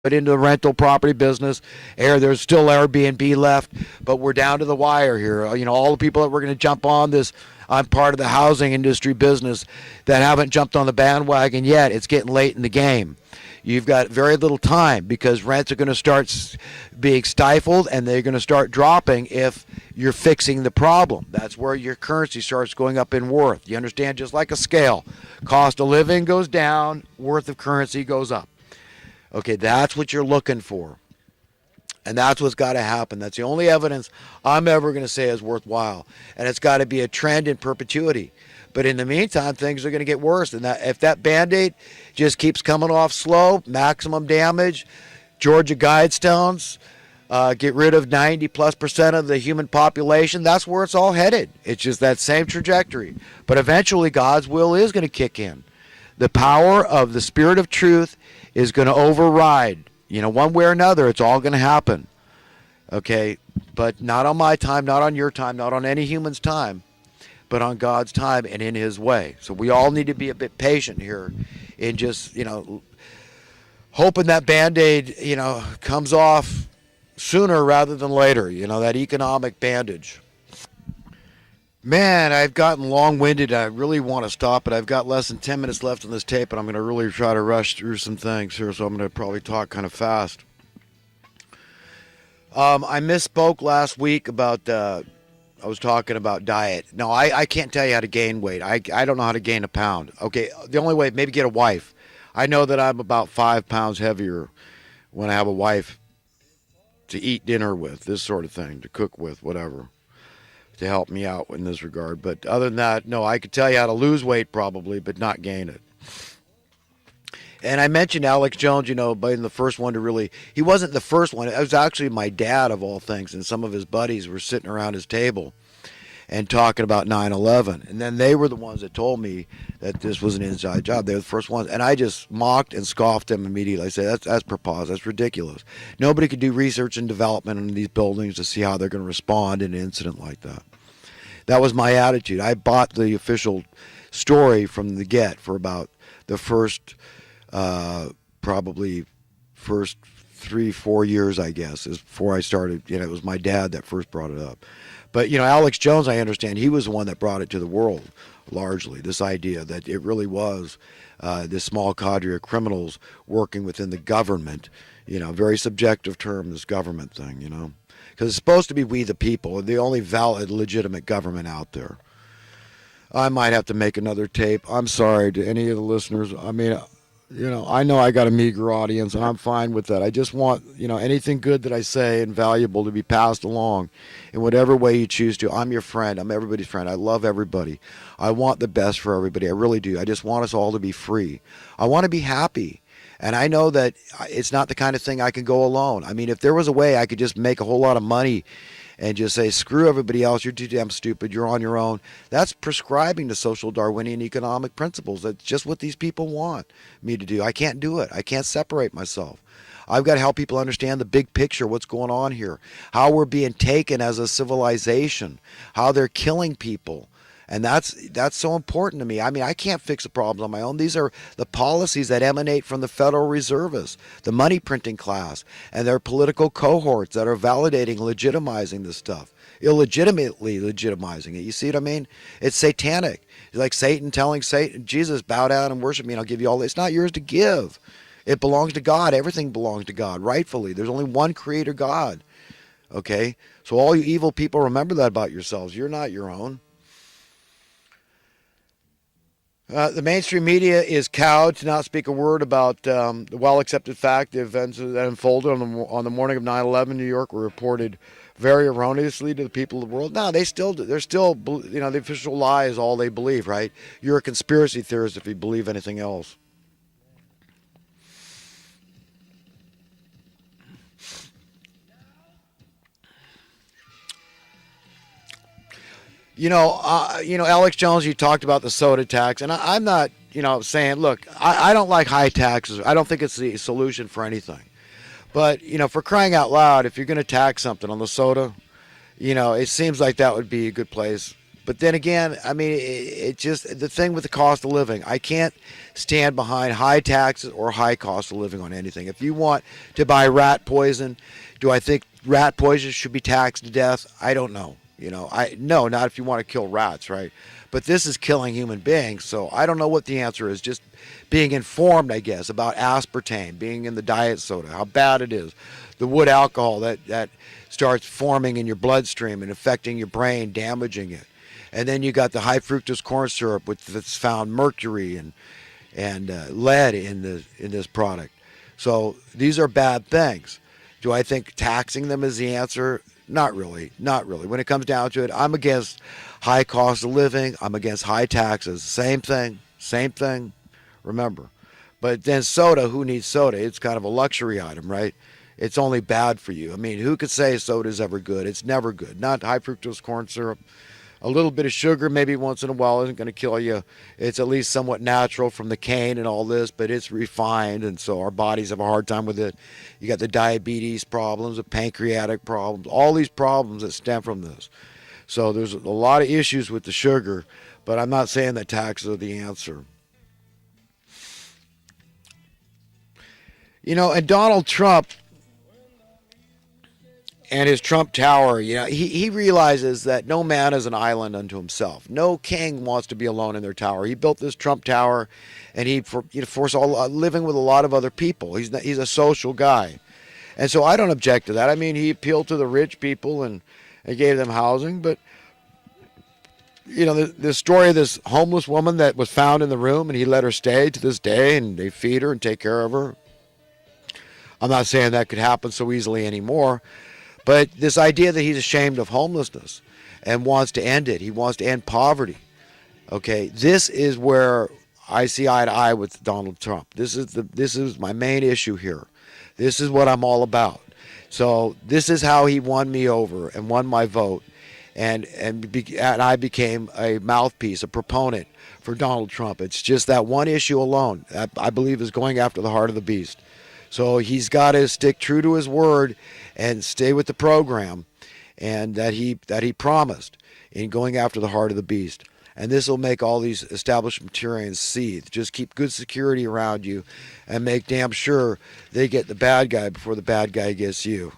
into the rental property business. There's still Airbnb left, but we're down to the wire here. All the people that were going to jump on this, I'm part of the housing industry business, that haven't jumped on the bandwagon yet. It's getting late in the game. You've got very little time because rents are going to start being stifled and they're going to start dropping if you're fixing the problem. That's where your currency starts going up in worth. You understand? Just like a scale. Cost of living goes down, worth of currency goes up. Okay, that's what you're looking for. And that's what's got to happen. That's the only evidence I'm ever going to say is worthwhile. And it's got to be a trend in perpetuity. But in the meantime, things are going to get worse. And if that Band-Aid just keeps coming off slow, maximum damage, Georgia Guidestones, get rid of 90+% of the human population, that's where it's all headed. It's just that same trajectory. But eventually God's will is going to kick in. The power of the Spirit of truth is going to override. One way or another, it's all going to happen. Okay? But not on my time, not on your time, not on any human's time, but on God's time and in His way. So we all need to be a bit patient here in just, hoping that Band-Aid, comes off sooner rather than later, that economic bandage. Man, I've gotten long-winded. I really want to stop it. I've got less than 10 minutes left on this tape, and I'm going to really try to rush through some things here, so I'm going to probably talk kind of fast. I misspoke last week about, I was talking about diet. No, I can't tell you how to gain weight. I don't know how to gain a pound. Okay, the only way, maybe get a wife. I know that I'm about 5 pounds heavier when I have a wife to eat dinner with, this sort of thing, to cook with, whatever, to help me out in this regard. But other than that, no, I could tell you how to lose weight probably, but not gain it. And I mentioned Alex Jones, being the first one to really, he wasn't the first one. It was actually my dad, of all things, and some of his buddies were sitting around his table and talking about 9/11. And then they were the ones that told me that this was an inside job. They were the first ones. And I just mocked and scoffed them immediately. I said, that's preposterous. That's ridiculous. Nobody could do research and development in these buildings to see how they're going to respond in an incident like that. That was my attitude. I bought the official story from the get for about the first, probably first 3-4 years, I guess, is before I started. It was my dad that first brought it up. But, Alex Jones, I understand, he was the one that brought it to the world, largely, this idea that it really was this small cadre of criminals working within the government, very subjective term, this government thing, because it's supposed to be we the people, the only valid, legitimate government out there. I might have to make another tape. I'm sorry to any of the listeners. I mean, I know I got a meager audience, and I'm fine with that. I just want, anything good that I say and valuable to be passed along in whatever way you choose to. I'm your friend. I'm everybody's friend. I love everybody. I want the best for everybody. I really do. I just want us all to be free. I want to be happy. And I know that it's not the kind of thing I can go alone. I mean, if there was a way I could just make a whole lot of money and just say, screw everybody else, you're too damn stupid, you're on your own, that's prescribing the social Darwinian economic principles. That's just what these people want me to do. I can't do it. I can't separate myself. I've got to help people understand the big picture, what's going on here, how we're being taken as a civilization, how they're killing people. And that's so important to me. I mean, I can't fix the problems on my own. These are the policies that emanate from the Federal Reservists, the money printing class, and their political cohorts that are validating, legitimizing this stuff, illegitimately legitimizing it. You see what I mean? It's satanic. It's like Satan telling Satan, Jesus, bow down and worship me and I'll give you all this. It's not yours to give. It belongs to God. Everything belongs to God, rightfully. There's only one creator God. Okay? So all you evil people, remember that about yourselves. You're not your own. The mainstream media is cowed to not speak a word about the well-accepted fact the events that unfolded on the morning of 9/11 in New York were reported very erroneously to the people of the world. No, they're still, the official lie is all they believe, right? You're a conspiracy theorist if you believe anything else. Alex Jones, you talked about the soda tax, and I'm not, saying, look, I don't like high taxes. I don't think it's the solution for anything. But, for crying out loud, if you're going to tax something on the soda, it seems like that would be a good place But then again, I mean, it just the thing with the cost of living. I can't stand behind high taxes or high cost of living on anything. If you want to buy rat poison, do I think rat poison should be taxed to death? I don't know. I no, not if you want to kill rats, right? But this is killing human beings, so I don't know what the answer is. Just being informed, I guess, about aspartame being in the diet soda, how bad it is, the wood alcohol that starts forming in your bloodstream and affecting your brain, damaging it. And then you got the high fructose corn syrup, which that's found mercury and lead in this product. So these are bad things. Do I think taxing them is the answer? Not really. Not really. When it comes down to it, I'm against high cost of living. I'm against high taxes. Same thing. Same thing. Remember. But then soda, who needs soda? It's kind of a luxury item, right? It's only bad for you. I mean, who could say soda is ever good? It's never good. Not high fructose corn syrup. A little bit of sugar maybe once in a while isn't going to kill you. It's at least somewhat natural from the cane and all this, but it's refined, and so our bodies have a hard time with it. You got the diabetes problems, the pancreatic problems, all these problems that stem from this. So there's a lot of issues with the sugar, but I'm not saying that taxes are the answer. And Donald Trump and his Trump Tower, he realizes that no man is an island unto himself. No king wants to be alone in their tower. He built this Trump Tower, and he forced living with a lot of other people. He's a social guy, and so I don't object to that. I mean, he appealed to the rich people and gave them housing. But the story of this homeless woman that was found in the room, and he let her stay to this day, and they feed her and take care of her. I'm not saying that could happen so easily anymore. But this idea that he's ashamed of homelessness and wants to end it, he wants to end poverty. Okay, this is where I see eye to eye with Donald Trump. This is my main issue here. This is what I'm all about. So this is how he won me over and won my vote, and I became a mouthpiece, a proponent for Donald Trump. It's just that one issue alone that I believe is going after the heart of the beast. So he's got to stick true to his word and stay with the program and that he promised in going after the heart of the beast. And this will make all these establishmentarians seethe. Just keep good security around you and make damn sure they get the bad guy before the bad guy gets you.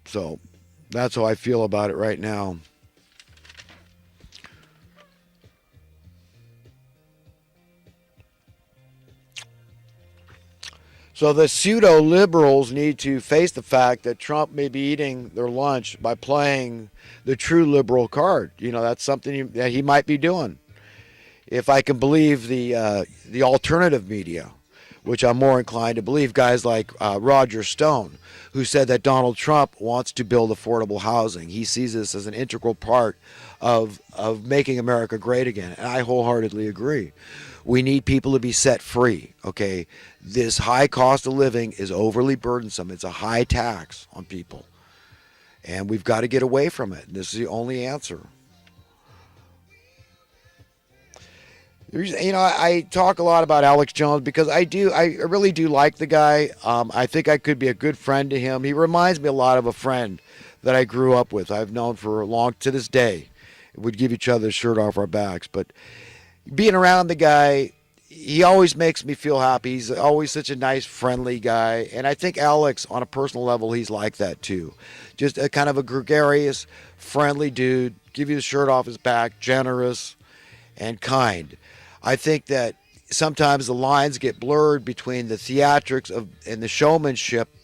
So that's how I feel about it right now. So the pseudo-liberals need to face the fact that Trump may be eating their lunch by playing the true liberal card. That's something that he might be doing. If I can believe the alternative media, which I'm more inclined to believe, guys like Roger Stone, who said that Donald Trump wants to build affordable housing. He sees this as an integral part of making America great again, and I wholeheartedly agree. We need people to be set free, okay? This high cost of living is overly burdensome. It's a high tax on people. And we've got to get away from it. This is the only answer. I talk a lot about Alex Jones because I really do like the guy. I think I could be a good friend to him. He reminds me a lot of a friend that I grew up with. I've known for to this day. We'd give each other the shirt off our backs, but being around the guy, he always makes me feel happy. He's always such a nice, friendly guy. And I think Alex, on a personal level, he's like that too. Just a kind of a gregarious, friendly dude, give you the shirt off his back, generous and kind. I think that sometimes the lines get blurred between the theatrics and the showmanship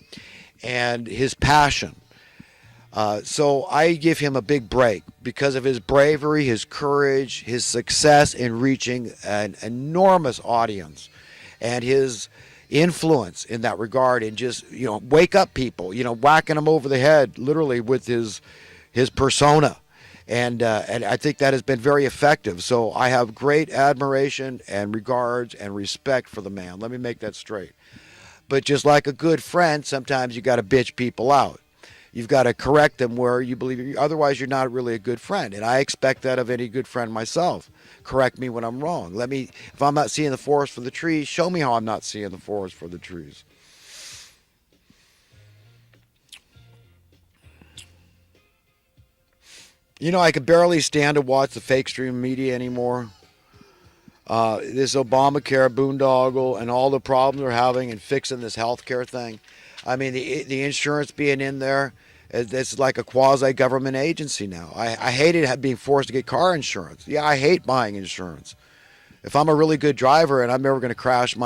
and his passion. So I give him a big break because of his bravery, his courage, his success in reaching an enormous audience, and his influence in that regard. And just wake up people, whacking them over the head, literally with his persona, and I think that has been very effective. So I have great admiration and regards and respect for the man. Let me make that straight. But just like a good friend, sometimes you got to bitch people out. You've got to correct them where you believe. Otherwise, you're not really a good friend. And I expect that of any good friend myself. Correct me when I'm wrong. If I'm not seeing the forest for the trees, show me how I'm not seeing the forest for the trees. You know, I could barely stand to watch the fake stream media anymore. This Obamacare boondoggle and all the problems they're having in fixing this healthcare thing. I mean, the insurance being in there, it's like a quasi government agency now. I hated being forced to get car insurance. Yeah, I hate buying insurance. If I'm a really good driver and I'm never going to crash my